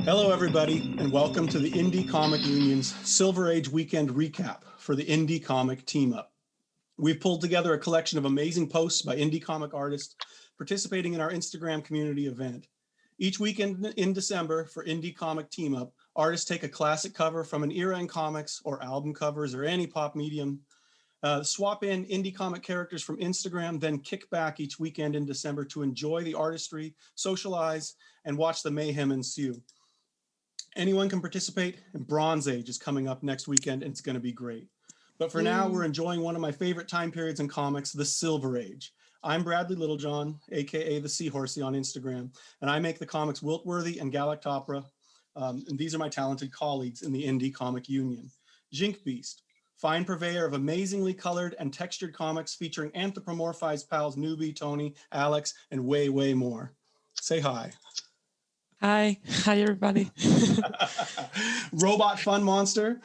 Hello, everybody, and welcome to the Indie Comic Union's Silver Age Weekend recap for the Indie Comic Team Up. We've pulled together a collection of amazing posts by indie comic artists participating in our Instagram community event. Each weekend in December for Indie Comic Team Up, artists take a classic cover from an era in comics or album covers or any pop medium, swap in indie comic characters from Instagram, then kick back each weekend in December to enjoy the artistry, socialize, and watch the mayhem ensue. Anyone can participate, and Bronze Age is coming up next weekend, and it's going to be great. But for now, we're enjoying one of my favorite time periods in comics, the Silver Age. I'm Bradley Littlejohn, aka the Seahorsey on Instagram, and I make the comics Wiltworthy and Galactopera. And these are my talented colleagues in the Indie Comic Union. Jink Beast, fine purveyor of amazingly colored and textured comics featuring anthropomorphized pals Newbie, Tony, Alex, and way, way more. Say hi. Hi everybody. Robot Fun Monster,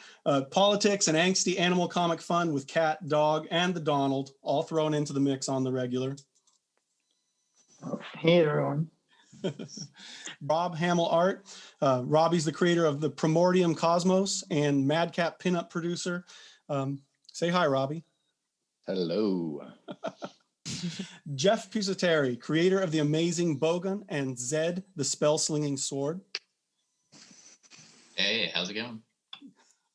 politics and angsty animal comic fun with Cat, Dog, and the Donald all thrown into the mix on the regular. Hey everyone. Rob Hamill Art. Robbie's the creator of the Primordium Cosmos and Madcap pinup producer. Say hi, Robbie. Hello. Jeff Pusateri, creator of the amazing Bogan and Zed, the spell-slinging sword. Hey, how's it going?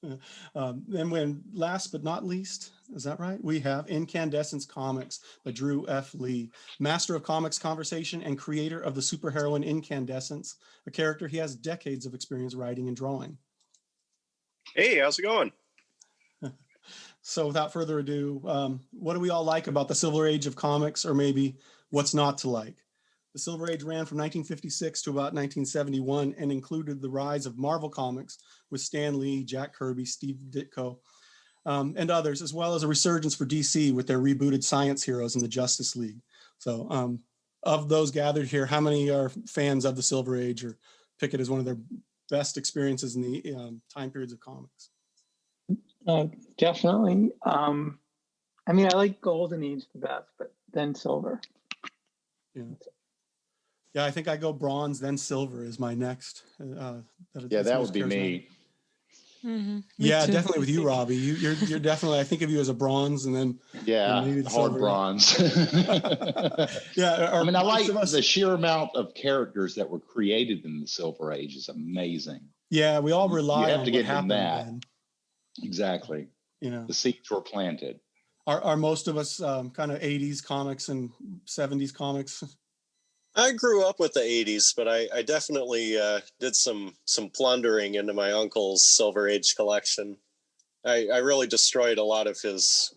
And when last but not least, is that right? We have Incandescence Comics by Drew F. Lee, master of comics conversation and creator of the superheroine Incandescence, a character he has decades of experience writing and drawing. Hey, how's it going? So without further ado, what do we all like about the Silver Age of comics, or maybe what's not to like? The Silver Age ran from 1956 to about 1971 and included the rise of Marvel Comics with Stan Lee, Jack Kirby, Steve Ditko, and others, as well as a resurgence for DC with their rebooted Science Heroes in the Justice League. So of those gathered here, how many are fans of the Silver Age or pick it as one of their best experiences in the time periods of comics? Definitely. I mean, I like Golden Age the best, but then Silver. Yeah, I think I go Bronze, then Silver is my next. That would be me. Mm-hmm. Yeah, too. definitely with you, Robbie. You're definitely. I think of you as a Bronze, and then maybe the hard Silver. bronze. Yeah, I mean, I like the sheer amount of characters that were created in the Silver Age is amazing. Yeah, we all rely You have on to what get in happened that. then. Exactly. The seeds were planted. Are most of us kind of 80s comics and 70s comics? I grew up with the 80s, but I definitely did some plundering into my uncle's Silver Age collection. I really destroyed a lot of his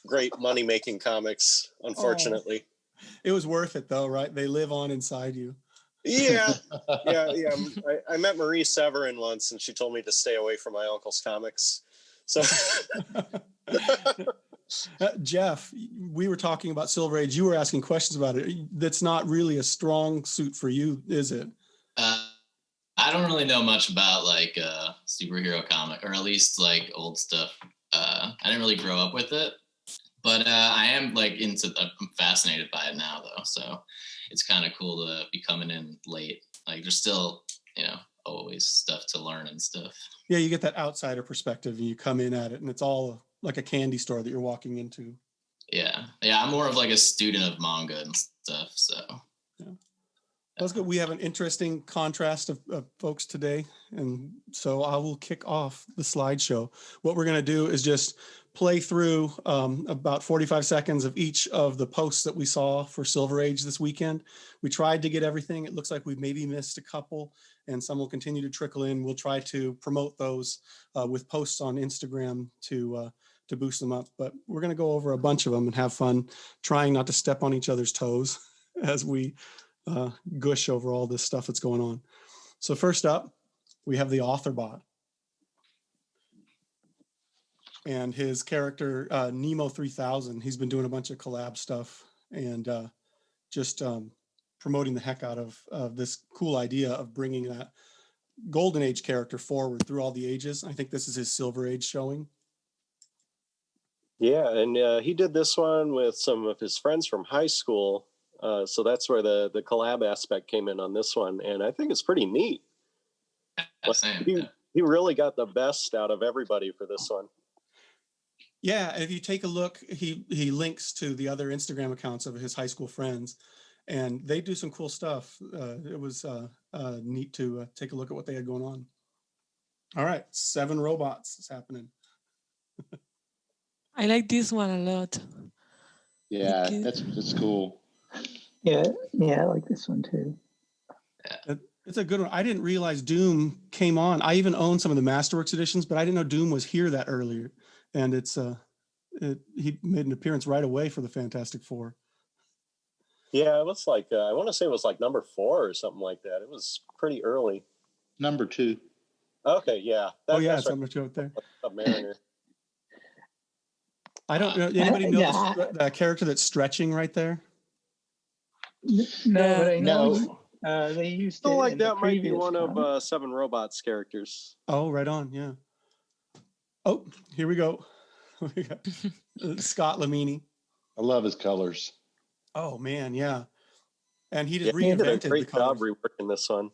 great money-making comics, unfortunately. Oh, it was worth it, though, right? They live on inside you. Yeah. I met Marie Severin once, and she told me to stay away from my uncle's comics. So, Jeff, we were talking about Silver Age. You were asking questions about it. That's not really a strong suit for you, is it? I don't really know much about like superhero comic, or at least like old stuff. I didn't really grow up with it, but I am like I'm fascinated by it now, though. So it's kind of cool to be coming in late. Like there's still, always stuff to learn and stuff. Yeah, you get that outsider perspective and you come in at it and it's all like a candy store that you're walking into. Yeah, I'm more of like a student of manga and stuff, so. Yeah. That's good. We have an interesting contrast of folks today, and so I will kick off the slideshow. What we're going to do is just play through about 45 seconds of each of the posts that we saw for Silver Age this weekend. We tried to get everything. It looks like we maybe missed a couple, and some will continue to trickle in. We'll try to promote those with posts on Instagram to boost them up, but we're going to go over a bunch of them and have fun trying not to step on each other's toes as we gush over all this stuff that's going on. So first up, we have the Authorbot and his character Nemo 3000. He's been doing a bunch of collab stuff and just promoting the heck out of this cool idea of bringing that Golden Age character forward through all the ages. I think this is his Silver Age showing. Yeah, and he did this one with some of his friends from high school. So that's where the collab aspect came in on this one. And I think it's pretty neat. Same. He, Yeah. he really got the best out of everybody for this one. Yeah, and if you take a look, he links to the other Instagram accounts of his high school friends, and they do some cool stuff. It was neat to take a look at what they had going on. All right, 7 robots is happening. I like this one a lot. Yeah, Okay. that's cool. Yeah, I like this one too. It's a good one. I didn't realize Doom came on. I even own some of the Masterworks editions, but I didn't know Doom was here that earlier. And he made an appearance right away for the Fantastic Four. Yeah, it was like I want to say it was like number 4 or something like that. It was pretty early. Number 2. Okay, yeah. Oh yeah, that's it's number 2 up there. a Mariner. I don't know. Anybody know Yeah. the character that's stretching right there? No, Yeah. but I know No. they used Feel it like in the that might be previous one of comic. 7 Robots characters. Oh, right on. Yeah. Oh, here we go. We got Scott Lamini. I love his colors. Oh man, yeah. And he Yeah, just he did a reinvented the great job colors. reworking this one.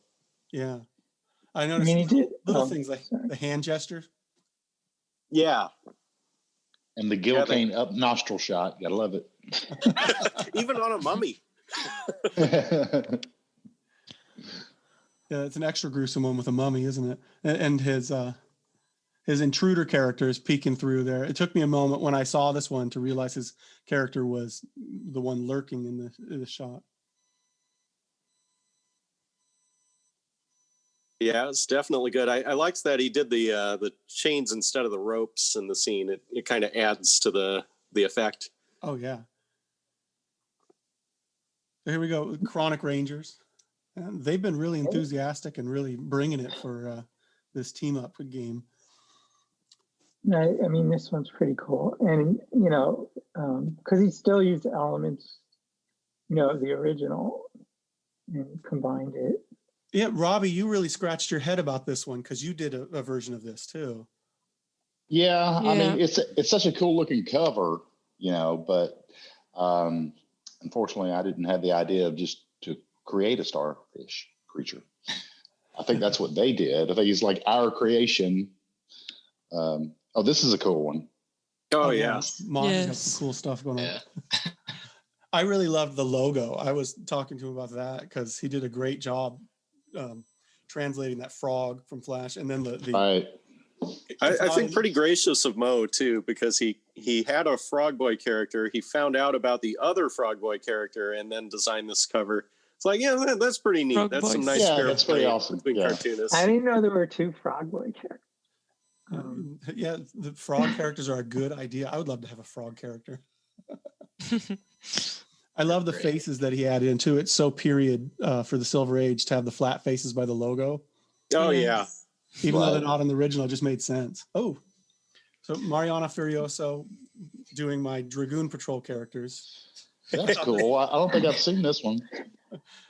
Yeah. I I noticed mean, he did little oh, things like sorry. the hand gestures. Yeah. And the Yeah, Gilcane up nostril shot. Gotta love it. Even on a mummy. Yeah, it's an extra gruesome one with a mummy, isn't it? And his intruder character is peeking through there. It took me a moment when I saw this one to realize his character was the one lurking in the shot. Yeah, it's definitely good. I liked that he did the chains instead of the ropes in the scene. It kind of adds to the effect. Oh yeah. So here we go, Chronic Rangers. And they've been really enthusiastic and really bringing it for this team up game. No, I mean, this one's pretty cool. And, because he still used elements, of the original and combined it. Yeah, Robbie, you really scratched your head about this one because you did a version of this too. Yeah, I Yeah. mean it's such a cool looking cover, but unfortunately I didn't have the idea of just to create a starfish creature. I think that's what they did. I think it's like our creation. This is a cool one. Oh yeah. Monty's got Yes. some cool stuff going on. Yeah. I really loved the logo. I was talking to him about that because he did a great job translating that frog from Flash, and then the Right. I think pretty gracious of Mo too, because he had a Frog Boy character. He found out about the other Frog Boy character and then designed this cover. It's like, yeah, that's pretty neat. Frog That's some Boys. nice Yeah, fair that's pretty play awesome. between Yeah. cartoonists. I didn't know there were 2 Frog Boy characters. yeah, the frog characters are a good idea. I would love to have a frog character. I love the Great. faces that he added into it. So period for the Silver Age to have the flat faces by the logo. Oh Yeah. yeah. Even though they're Right. not in the original, it just made sense. Oh, so Mariana Furioso doing my Dragoon Patrol characters. That's cool. I don't think I've seen this one.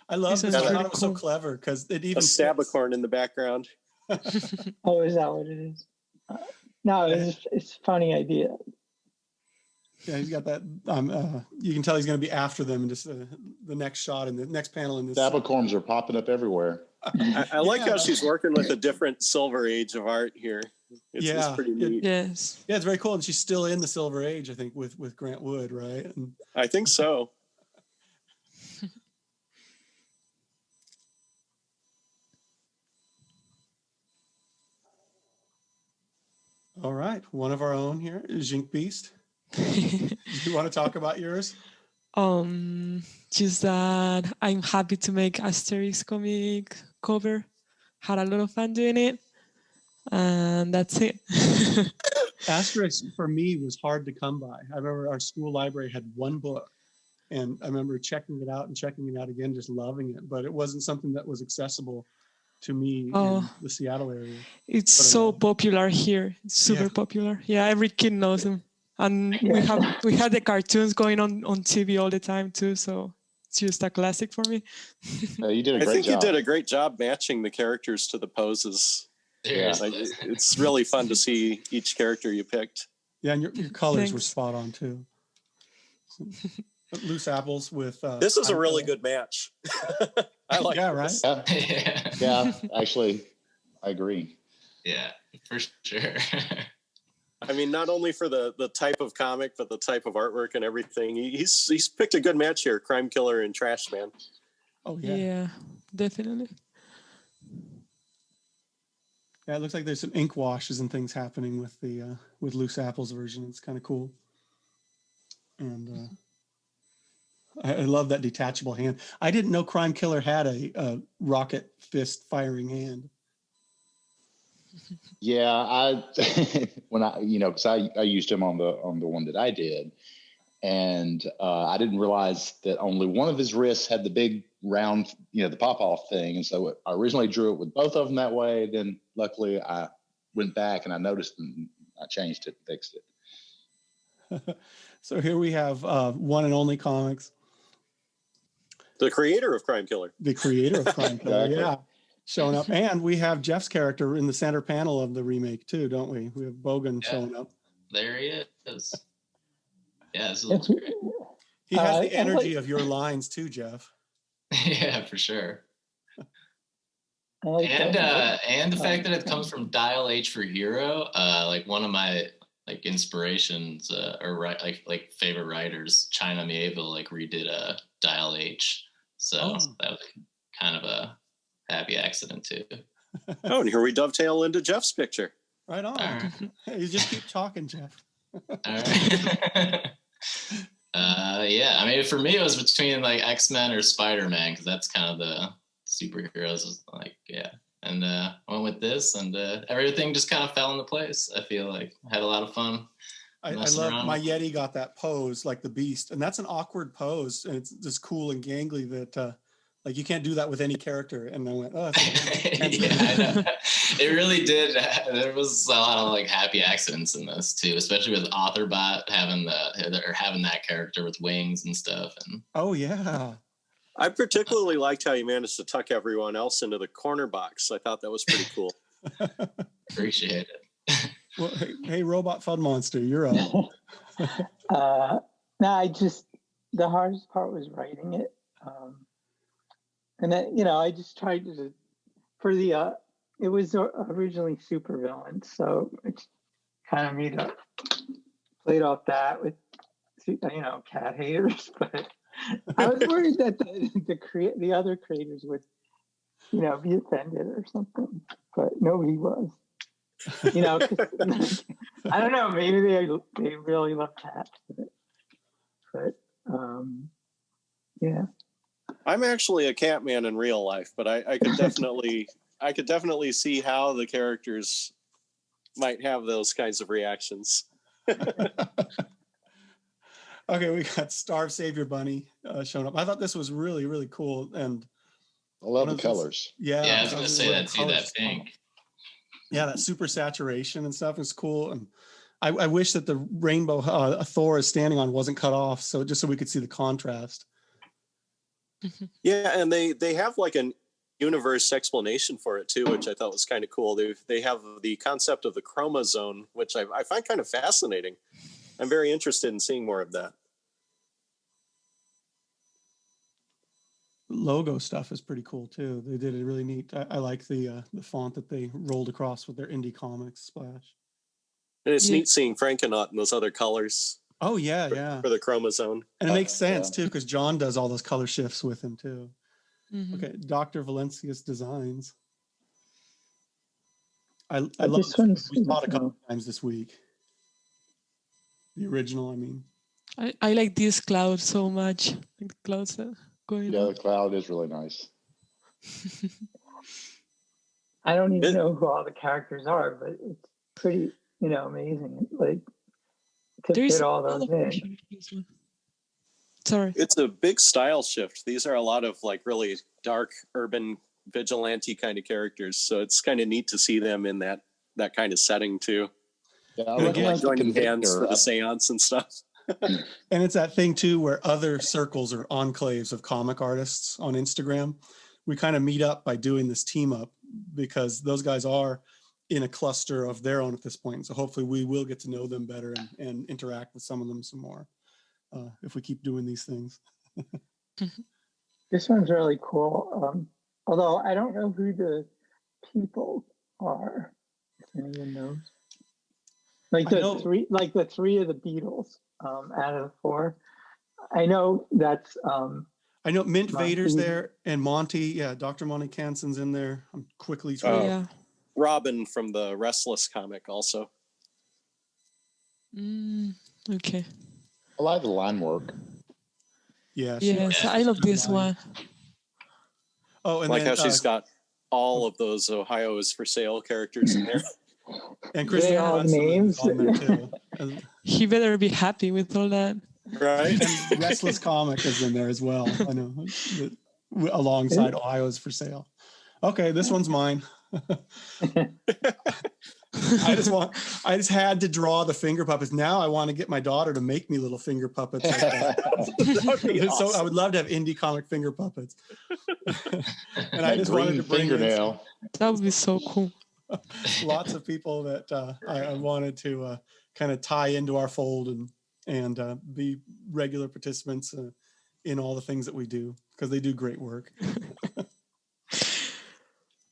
I love This this. is I thought really it was so cool. clever because it A even fits. Stabicorn in the background. Oh, is that what it is? No, it's a funny idea. Yeah, he's got that. You can tell he's going to be after them in just the next shot and the next panel in this. Stabicorns are popping up everywhere. I like Yeah. how she's working with a different Silver Age of art here. It's Yeah. pretty neat. Yes. Yeah, it's very cool, and she's still in the Silver Age, I think, with Grant Wood, right? And I think so. all right, one of our own here is Jink Beast. You want to talk about yours? Just that I'm happy to make Asterix comic cover. Had a lot of fun doing it, and that's it. Asterix for me was hard to come by. I remember our school library had one book, and I remember checking it out and checking it out again, just loving it. But it wasn't something that was accessible to me in Oh. the Seattle area. It's What a so love. popular here. It's super Yeah. popular. Yeah, every kid knows him, and we had the cartoons going on TV all the time too. So it's just a classic for me. You did a I great think job. you did a great job matching the characters to the poses. Seriously. Like, it's really fun to see each character you picked. Yeah, and your colors were Thanks. spot on too. Loose apples with. This is a really Einfeld. good match. I like Yeah, this. right? Yeah, Yeah. yeah, actually, I agree. Yeah, for sure. I mean, not only for the type of comic, but the type of artwork and everything. He's picked a good match here, Crime Killer and Trash Man. Oh yeah. Yeah, definitely. Yeah, it looks like there's some ink washes and things happening with the with Loose Apple's version. It's kind of cool. And I love that detachable hand. I didn't know Crime Killer had a rocket fist firing hand. Yeah, I when I because I used him on the one that I did, and I didn't realize that only one of his wrists had the big round, the pop off thing, and so I originally drew it with both of them that way. Then luckily I went back and I noticed and I changed it, and fixed it. So here we have One and Only Comics, The creator of Crime Killer. the creator of Crime Killer, Exactly. yeah, showing up, and we have Jeff's character in the center panel of the remake too, don't we? We have Bogan showing up. There he is. Yeah, this It's, looks great. He has I the energy like- of your lines too, Jeff. Yeah, for sure. I like And that. and the fact that it comes from Dial H for Hero, like one of my inspirations or like favorite writers, China Mieville, redid a Dial H, so that was kind of a happy accident too. Oh, and here we dovetail into Jeff's picture. Right on. All right. Hey, you just keep talking, Jeff. All right. Yeah, I mean, for me, it was between X-Men or Spider-Man, because that's kind of the superheroes. Yeah. And I went with this, and everything just kind of fell into place. I feel like I had a lot of fun. I Messing love around. my Yeti got that pose like the Beast, and that's an awkward pose, and it's just cool and gangly that you can't do that with any character. And I went, oh, Yeah, I know. It really did. There was a lot of happy accidents in this too, especially with Authorbot having that character with wings and stuff. And oh yeah. I particularly liked how you managed to tuck everyone else into the corner box. I thought that was pretty cool. appreciate it. Well, hey, Robot Fun Monster, you're up. No, the hardest part was writing it. And then, I just tried to, it was originally Supervillain, so it's kind of me to played off that with, cat haters, but I was worried that the other creators would, be offended or something, but nobody was. 'Cause, I don't know, maybe they really love cats, but yeah. I'm actually a cat man in real life, but I could definitely see how the characters might have those kinds of reactions. Okay, we got Starve Savior Bunny showing up. I thought this was really, really cool, and I love one the of those- colors. Yeah, Yeah, I was gonna say love that the too. That colors. pink. Yeah, that super saturation and stuff is cool. And I wish that the rainbow Thor is standing on wasn't cut off, so we could see the contrast. Yeah, and they have an universe explanation for it too, which I thought was kind of cool. They have the concept of the chromosome, which I find kind of fascinating. I'm very interested in seeing more of that. Logo stuff is pretty cool too. They did it really neat. I like the font that they rolled across with their Indie Comics splash. And it's Yeah. neat seeing Frankenaut in those other colors Oh yeah. for the chromosome. And it makes sense Yeah. too, because John does all those color shifts with him too. Mhm. Okay, Dr. Valencia's designs. I But love this one's, we saw it a couple times this week. The original, I mean. I like this cloud so much. Like the clouds that are going Yeah, on. the cloud is really nice. I don't even know who all the characters are, but it's pretty, amazing. To There is fit all a lot those of in. pressure in this one. Sorry. It's a big style shift. These are a lot of really dark urban vigilante kind of characters. So it's kind of neat to see them in that kind of setting too. Yeah, I And really again, like the Joining hands for container. the seance and stuff. And it's that thing too where other circles or enclaves of comic artists on Instagram, we kind of meet up by doing this team up because those guys are in a cluster of their own at this point. So hopefully we will get to know them better and interact with some of them some more if we keep doing these things. This one's really cool. Although I don't know who the people are? If anyone knows. Like I know- the three of the Beatles out of the four. I know that's I know Mint Monty. Vader's there and Monty. Yeah, Dr. Monty Kanson's in there. I'm quickly Oh. through. Yeah. Robin from the Restless comic also. Okay. I like the line work. Yeah. Yes, I love this one. Oh, and Like then, how she's got all of those Ohio is for sale characters in there. and They Christopher all have Runciman is names. on there too. And He better be happy with all that. Right? Restless Comic is in there as well. I know. Alongside Ohio's for sale. Okay, this one's mine. I just had to draw the finger puppets. Now I want to get my daughter to make me little finger puppets. Like that. That'd be So I awesome. would love to have indie comic finger puppets. And I That just wanted green to bring in fingernail. That would be so cool. lots of people that I wanted to kind of tie into our fold and be regular participants in all the things that we do because they do great work.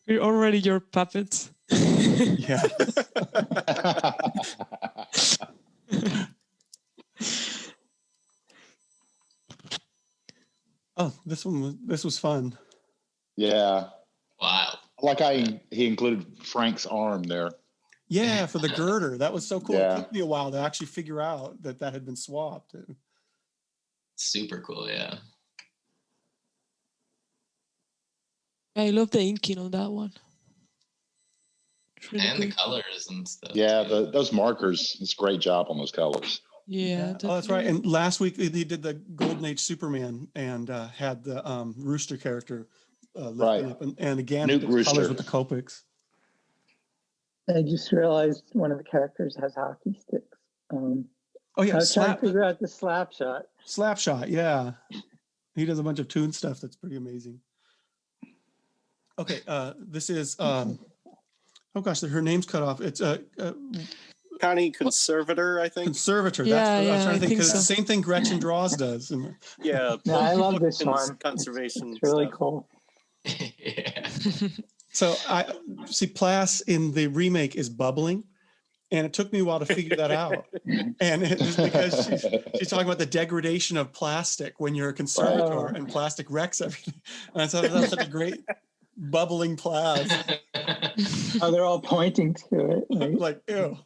We're already your puppets. Yeah. Oh, this was fun. Yeah. Wow. Like he included Frank's arm there. Yeah, for the girder. That was so cool. Yeah. It took me a while to actually figure out that had been swapped. Super cool. Yeah. I love the inking on that one. It's really And the good. colors and stuff. Yeah, too. those markers. It's a great job on those colors. Yeah. Oh, that's right. definitely. And last week they did the Golden Age Superman and had the Rooster character lifted Right. up. And again, Newt the colors Rooster. with the Copics. I just realized one of the characters has hockey sticks. Oh I yeah, was trying to figure out the slap shot. Slapshot. Yeah, he does a bunch of Toon stuff that's pretty amazing. Okay, this is oh gosh, her name's cut off. It's County Conservator, I think. Conservator. Yeah, That's what I was yeah, trying I to think think because so. the same thing Gretchen Draws does. And, Yeah. Yeah, I love this Public one. Conservation. It's really stuff. cool. Yeah. so I see Plas in the remake is bubbling, and it took me a while to figure that out. And it's because she's talking about the degradation of plastic when you're a conservator Wow. and plastic wrecks everything. And I thought that was such a great bubbling Plas. Oh, they're all pointing to it. Right? Like, ew.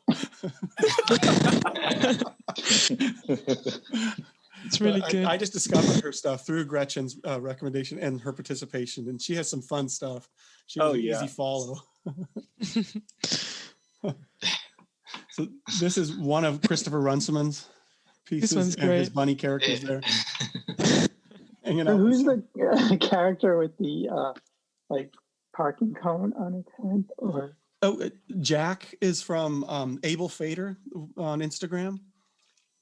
It's really But good. I just discovered her stuff through Gretchen's recommendation and her participation, and she has some fun stuff. She was Oh, an yeah. easy follow. So this is one of Christopher Runciman's pieces, one's and his great. bunny characters there. Hanging So out. who's the character with the like parking cone on its head? Or Jack is from Abel Fader on Instagram.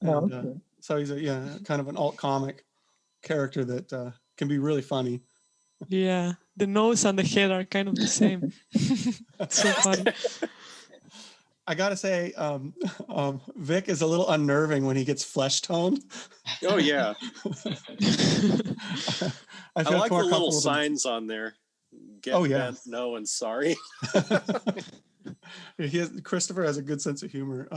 oh, And, okay. so he's kind of an alt comic character that can be really funny. Yeah. The nose and the head are kind of the same. It's so funny. I gotta say, Vic is a little unnerving when he gets flesh toned. Oh, yeah. I feel like more the little comfortable with him. signs on there. Get Oh, yeah. bent, no, and sorry. Christopher has a good sense of humor.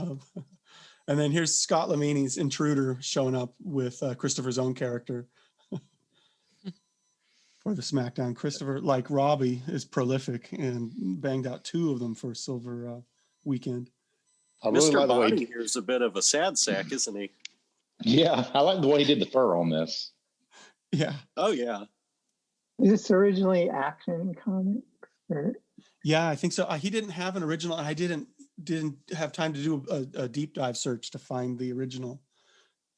And then here's Scott Lamini's Intruder showing up with Christopher's own character for the SmackDown. Christopher, like Robbie, is prolific and banged out 2 of them for Silver Weekend. I really Mr. like the way. Bonnie here's a bit of a sad sack, isn't he? Yeah, I like the way he did the fur on this. Yeah. Oh, yeah. Is this originally Action Comics? Or, Yeah, I think so. He didn't have an original, and I didn't have time to do a deep dive search to find the original.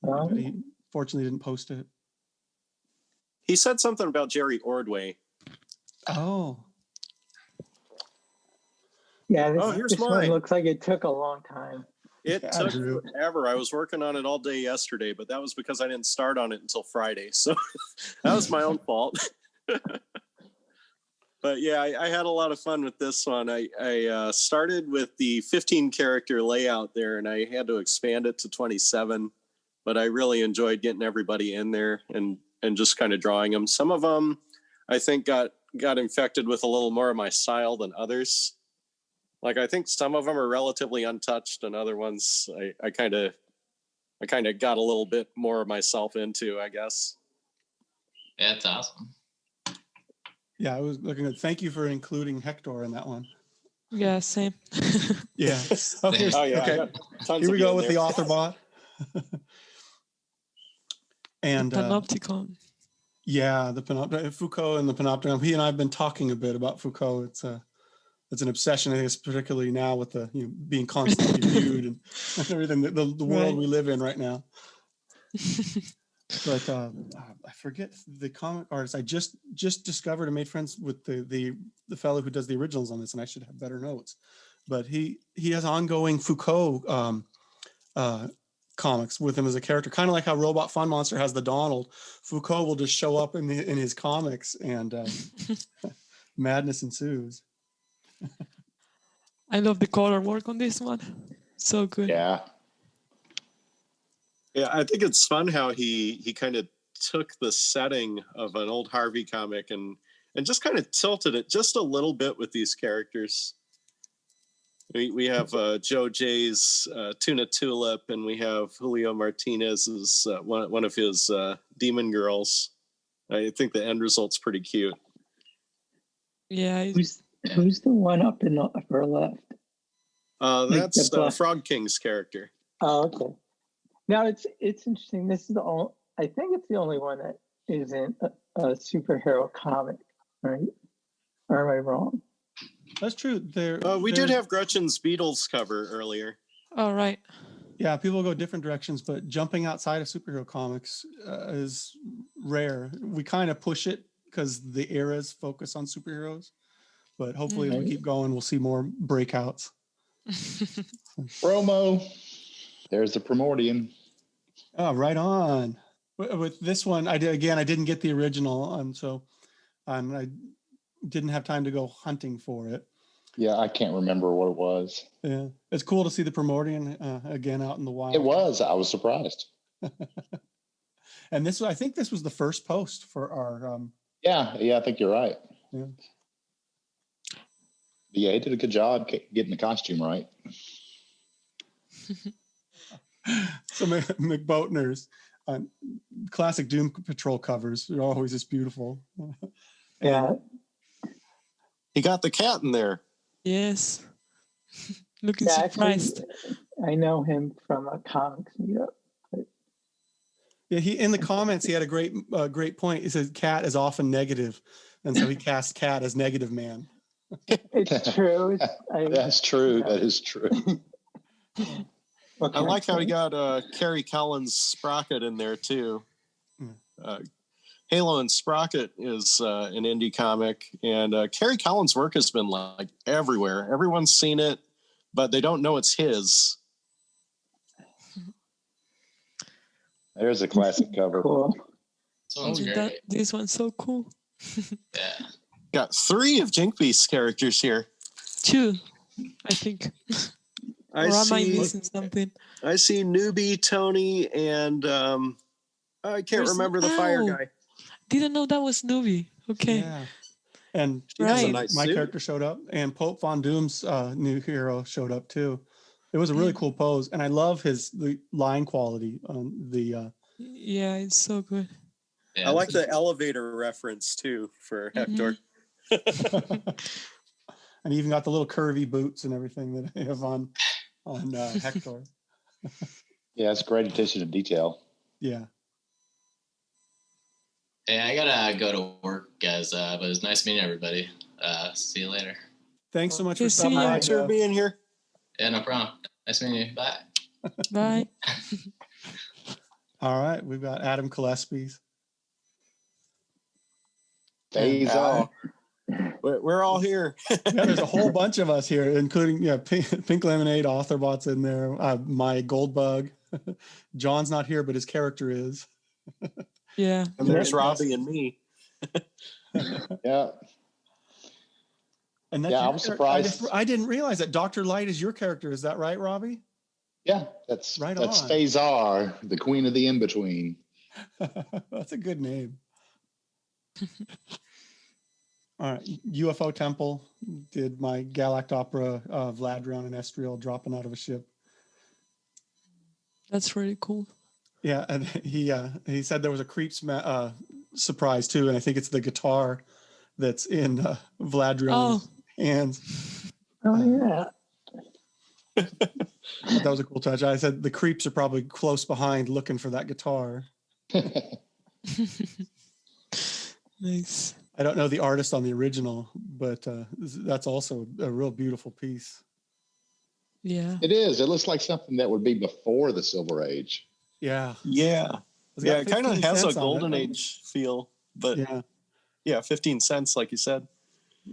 oh, But he fortunately didn't post it. He said something about Jerry Ordway. Oh, yeah, this, Oh, here's this one mine. looks like it took a long time. It Yeah, took Drew. forever. I was working on it all day yesterday, but that was because I didn't start on it until Friday. So that was my own fault. But yeah, I had a lot of fun with this one. I started with the 15 character layout there, and I had to expand it to 27. But I really enjoyed getting everybody in there and just kind of drawing them. Some of them I think got infected with a little more of my style than others. Like I think some of them are relatively untouched, and other ones I kind of got a little bit more of myself into, I guess. Yeah, it's awesome. Yeah, I was looking at. Thank you for including Hector in that one. Yeah, same. Yeah. Oh, here's, Oh yeah, I okay. got tons Here of we you go in with there. the author bot. And Panopticon. yeah, the Foucault and the Panopticon. He and I have been talking a bit about Foucault. It's an obsession, I guess, particularly now with the being constantly viewed and everything, the world Right. we live in right now. But I forget the comic artist. I just discovered and made friends with the fellow who does the originals on this, and I should have better notes. But he has ongoing Foucault comics with him as a character, kind of like how Robot Fun Monster has the Donald. Foucault will just show up in his comics, and madness ensues. I love the color work on this one. So good. Yeah. Yeah, I think it's fun how he kind of took the setting of an old Harvey comic and just kind of tilted it just a little bit with these characters. We have Joe Jay's Tuna Tulip, and we have Julio Martinez's one of his Demon Girls. I think the end result's pretty cute. Yeah. Who's the one up in the upper left? That's the black- Frog King's character. Oh, okay. Now it's interesting. This is I think it's the only one that isn't a superhero comic, right? Or am I wrong? That's true. We did have Gretchen's Beatles cover earlier. All right. Yeah, people go different directions, but jumping outside of superhero comics is rare. We kind of push it because the eras focus on superheroes, but hopefully as we keep going, we'll see more breakouts. Promo. There's the Primordian. Oh, right on. With this one, I didn't get the original, so I didn't have time to go hunting for it. Yeah, I can't remember what it was. Yeah, it's cool to see the Primordian again out in the wild. It was. I was surprised. And I think this was the first post for our. Yeah, I think you're right. Yeah. Yeah, he did a good job getting the costume right. So McBoatner's classic Doom Patrol covers are always just beautiful. Yeah. He got the cat in there. Yes. Looking Yeah, surprised. I know him from a comics meetup. Yeah, he in the comments he had a great point. He says cat is often negative, and so he cast cat as negative man. It's true. That's true. That is true. I like how he got Kerry Collins Sprocket in there too. Halo and Sprocket is an indie comic, and Kerry Collins' work has been like everywhere. Everyone's seen it, but they don't know it's his. There's a classic cover. Cool. This one's great. This one's so cool. Yeah. Got 3 of Jinkbeast characters here. 2, I think. Or am I missing something? I see Newbie, Tony, and I can't remember the fire guy. Didn't know that was Nubi. Okay. Yeah. And He has a nice my suit. character showed up, and Pope Von Doom's new hero showed up too. It was a really cool pose, and I love the line quality on the. Yeah, it's so good. Yeah, I like the elevator reference too for Hector. And he even got the little curvy boots and everything that I have on Hector. Yeah, it's great attention to detail. Yeah. Hey, I gotta go to work, guys. But it was nice meeting everybody. See you later. Thanks so much Okay, for see stopping ya. by. Thanks for Jeff. being here. Yeah, no problem. Nice meeting you. Bye. Bye. All right, we've got Adam Gillespie's. Days off. We're all here. Yeah, there's a whole bunch of us here, including Pink Lemonade, Authorbot's in there. My Goldbug. John's not here, but his character is. Yeah. And there's Robbie and me. Yeah. And that's Yeah, I your was character. surprised. I didn't realize that Dr. Light is your character. Is that right, Robbie? Yeah, that's Right that's on. Phasar, the queen of the in-between. That's a good name. All right, UFO Temple did my Galactopera Vladrion and Estriel dropping out of a ship. That's really cool. Yeah, and he said there was a creeps surprise too, and I think it's the guitar that's in Vladrion's hands. Oh yeah. That was a cool touch. I said the creeps are probably close behind looking for that guitar. Nice. I don't know the artist on the original, but that's also a real beautiful piece. Yeah. It is. It looks like something that would be before the Silver Age. Yeah. Yeah. It's Yeah, got it kind of 15 has a cents on it. golden age feel, but Yeah. 15 cents, like you said.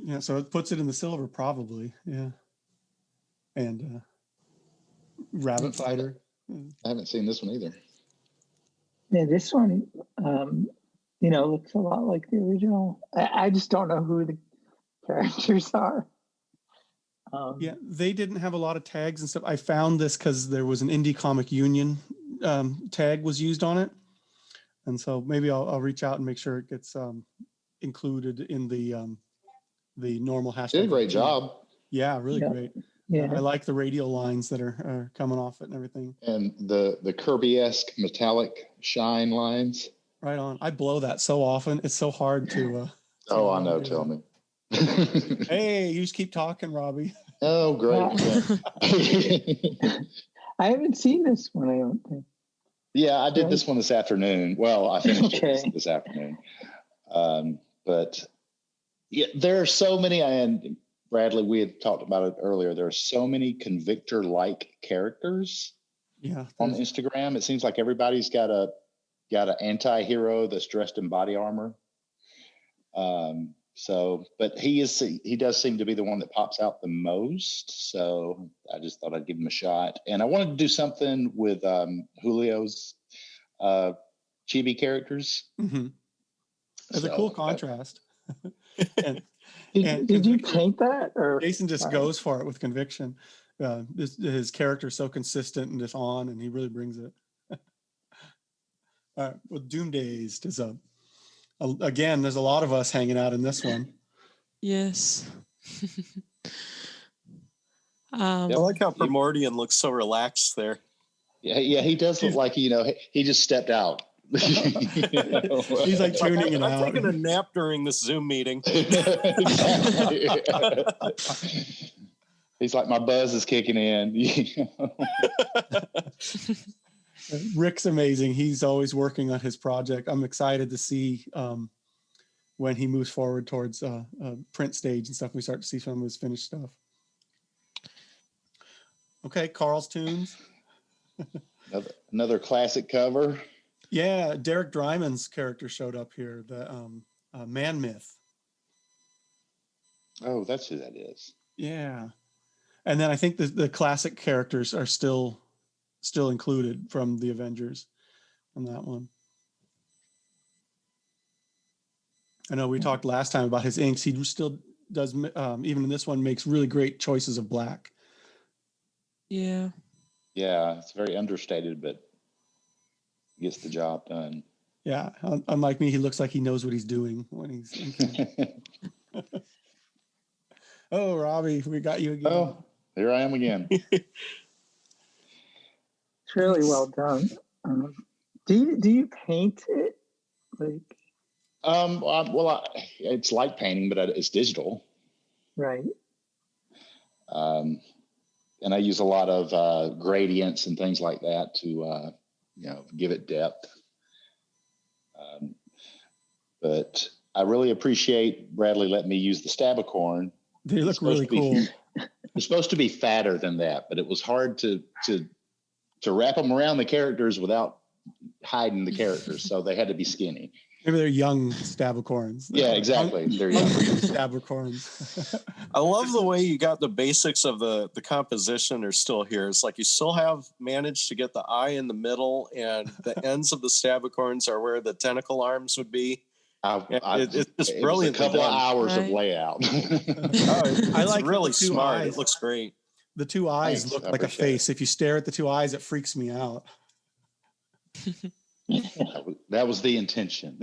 Yeah. So it puts it in the silver, probably. Yeah. And Rabbit Fighter. I haven't seen this one either. Yeah, this one, looks a lot like the original. I just don't know who the characters are. Yeah, they didn't have a lot of tags and stuff. I found this because there was an Indie Comic Union tag was used on it, and so maybe I'll reach out and make sure it gets included in the normal hashtag. Did a great job. Yeah, really great. Yeah, I like the radial lines that are coming off it and everything. And the Kirby-esque metallic shine lines. Right on. I blow that so often. It's so hard to. Oh, I know. Tell me. Hey, you just keep talking, Robbie. Oh, great. I haven't seen this one, I don't think. Yeah, I did this one this afternoon. Well, I finished it this afternoon. But yeah, there are so many, and Bradley, we had talked about it earlier. There are so many Convictor-like characters on Instagram. It seems like everybody's got an anti-hero that's dressed in body armor. But he does seem to be the one that pops out the most. So I just thought I'd give him a shot. And I wanted to do something with Julio's chibi characters. Mm-hmm. It's a cool contrast. Did you paint that? Or Jason just goes for it with conviction. His character is so consistent and just on, and he really brings it. All right, well, Doom Dazed is again, there's a lot of us hanging out in this one. Yes. I like how Primordian looks so relaxed there. Yeah, he does look like he just stepped out. He's like tuning it out. I'm taking a nap during this Zoom meeting. He's like, my buzz is kicking in. Rick's amazing. He's always working on his project. I'm excited to see when he moves forward towards print stage and stuff. We start to see some of his finished stuff. Okay, Carl's Tunes. Another classic cover. Yeah, Derek Dryman's character showed up here, the Man Myth. Oh, that's who that is. Yeah. And then I think the classic characters are still included from the Avengers on that one. I know we talked last time about his inks. He still does, even in this one, makes really great choices of black. Yeah. Yeah, it's very understated, but gets the job done. Yeah, unlike me, he looks like he knows what he's doing when he's inking. Oh, Robbie, we got you again. Oh, here I am again. It's really well done. Do you paint it? It's like painting, but it's digital. Right. And I use a lot of gradients and things like that to give it depth. But I really appreciate Bradley letting me use the Stabicorn. They look really cool. It's supposed to be fatter than that, but it was hard to wrap them around the characters without hiding the characters, so they had to be skinny. Maybe they're young Stabicorns. Yeah, exactly. They're young Stabicorns. I love the way you got the basics of the composition are still here. It's like you still have managed to get the eye in the middle, and the ends of the Stabicorns are where the tentacle arms would be. It's just brilliant. A couple of hours of layout. I like really smart. Eyes. It looks great. The two eyes look like a face. If you stare at the two eyes, it freaks me out. That was the intention.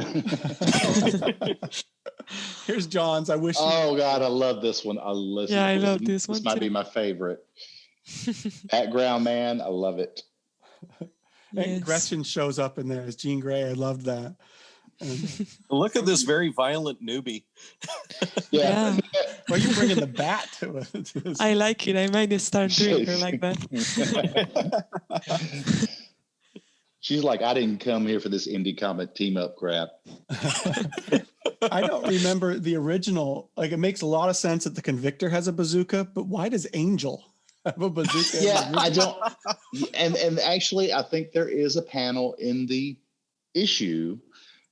Here's John's. I wish. Oh God, I love this one. I love this one This might too. be my favorite. Background man, I love it. And Yes. Gretchen shows up in there as Jean Grey. I loved that. And, Look at this very violent newbie. Yeah, well, you're bringing the bat to it. I like it. I might start doing her like that. She's like, I didn't come here for this indie comic team up crap. I don't remember the original. Like, it makes a lot of sense that the Convictor has a bazooka, but why does Angel have a bazooka? Yeah, I don't. And actually, I think there is a panel in the issue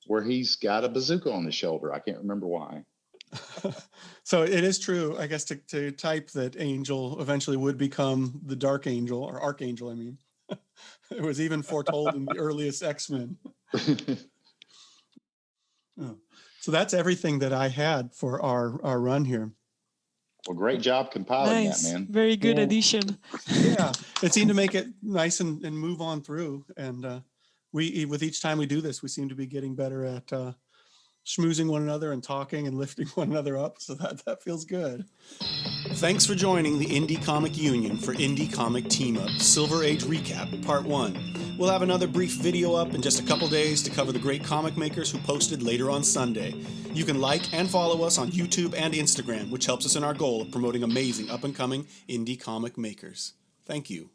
where he's got a bazooka on his shoulder. I can't remember why. So it is true, I guess, to type that Angel eventually would become the Dark Angel, or Archangel, I mean. It was even foretold in the earliest X-Men. Oh. So that's everything that I had for our run here. Well, great job compiling Nice, that, man. very good Yeah. addition. Yeah, it seemed to make it nice and move on through. And we, with each time we do this, we seem to be getting better at schmoozing one another and talking and lifting one another up. So that feels good. Thanks for joining the Indie Comic Union for Indie Comic Team Up Silver Age Recap Part 1. We'll have another brief video up in just a couple days to cover the great comic makers who posted later on Sunday. You can like and follow us on YouTube and Instagram, which helps us in our goal of promoting amazing up-and-coming indie comic makers. Thank you.